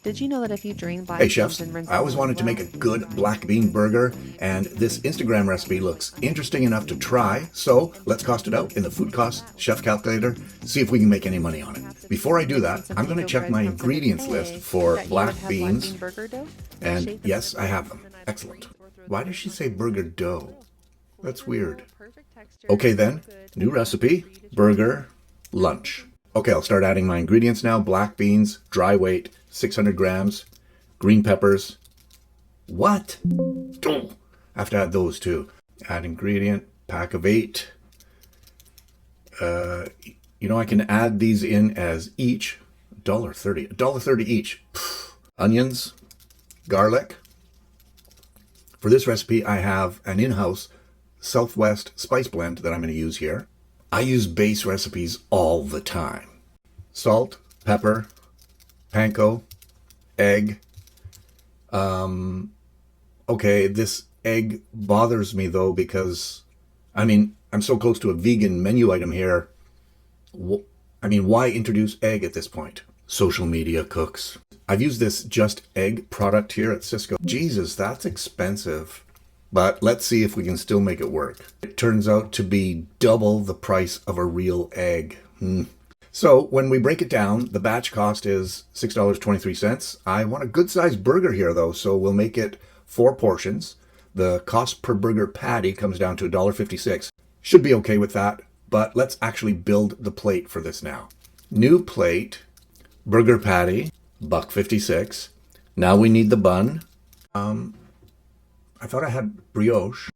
Did you know that if you drain black Hey beans chefs, and rinse I always them wanted to well, make a good black bean burger, and this Instagram recipe looks interesting enough to try, so let's cost it out in the food cost chef calculator, see if we can make any money on it. Before I do that, I'm going to check my ingredients list for black beans, and yes, I have them. Excellent. Why does she say burger dough? That's weird. Okay then, new recipe, burger lunch. Okay, I'll start adding my ingredients now. Black beans, dry weight, 600 grams. Green peppers. What? Oh, I have to add those too. Add ingredient, pack of 8. I can add these in as each $1.30. $1.30 each. Onions, garlic. For this recipe, I have an in-house Southwest spice blend that I'm going to use here. I use base recipes all the time. Salt, pepper, panko, egg. Okay, this egg bothers me though because, I'm so close to a vegan menu item here. Why introduce egg at this point? Social media cooks. I've used this Just Egg product here at Cisco. Jesus, that's expensive. But let's see if we can still make it work. It turns out to be double the price of a real egg. So when we break it down, the batch cost is $6.23. I want a good sized burger here though, so we'll make it 4 portions. The cost per burger patty comes down to $1.56. Should be okay with that, but let's actually build the plate for this now. New plate, burger patty, $1.56. Now we need the bun. I thought I had brioche.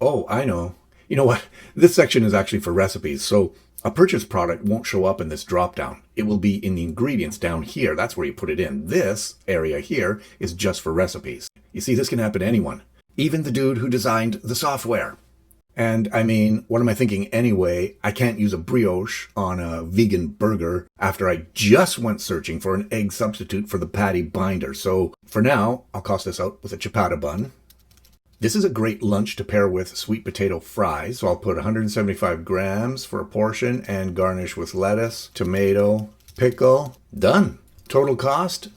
Oh, I know. You know what? This section is actually for recipes, so a purchased product won't show up in this drop-down. It will be in the ingredients down here. That's where you put it in. This area here is just for recipes. You see, this can happen to anyone. Even the dude who designed the software. And what am I thinking anyway? I can't use a brioche on a vegan burger after I just went searching for an egg substitute for the patty binder. So for now, I'll cost this out with a ciabatta bun. This is a great lunch to pair with sweet potato fries, so I'll put 175 grams for a portion and garnish with lettuce, tomato, pickle. Done. Total cost?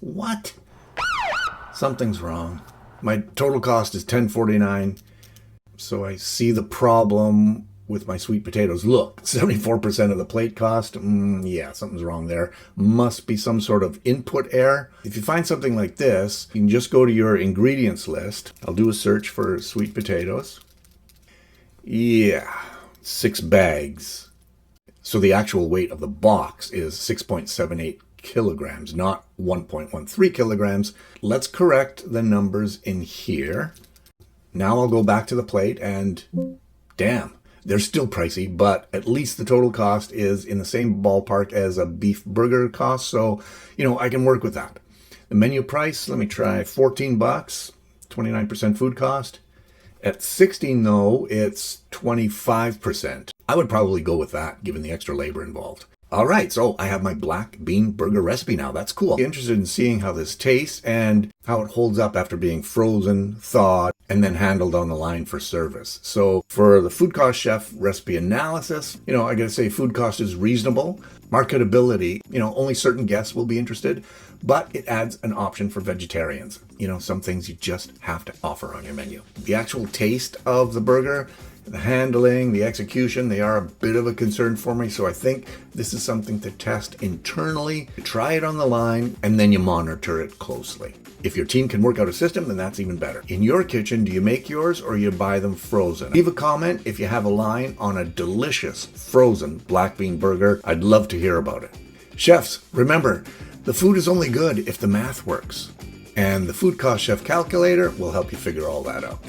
What? Something's wrong. My total cost is $10.49, so I see the problem with my sweet potatoes. Look, 74% of the plate cost. Yeah, something's wrong there. Must be some sort of input error. If you find something like this, you can just go to your ingredients list. I'll do a search for sweet potatoes. Yeah, 6 bags. So the actual weight of the box is 6.78 kilograms, not 1.13 kilograms. Let's correct the numbers in here. Now I'll go back to the plate and damn. They're still pricey, but at least the total cost is in the same ballpark as a beef burger cost. So, I can work with that. The menu price, let me try $14, 29% food cost. At 16 though, it's 25%. I would probably go with that given the extra labor involved. All right, so I have my black bean burger recipe now. That's cool. I'm interested in seeing how this tastes and how it holds up after being frozen, thawed, and then handled on the line for service. So for the food cost chef recipe analysis, I gotta say food cost is reasonable. Marketability, only certain guests will be interested, but it adds an option for vegetarians. Some things you just have to offer on your menu. The actual taste of the burger, the handling, the execution, they are a bit of a concern for me, so I think this is something to test internally, try it on the line, and then you monitor it closely. If your team can work out a system, then that's even better. In your kitchen, do you make yours or you buy them frozen? Leave a comment if you have a line on a delicious frozen black bean burger. I'd love to hear about it. Chefs, remember, the food is only good if the math works. And the Food Cost Chef Calculator will help you figure all that out.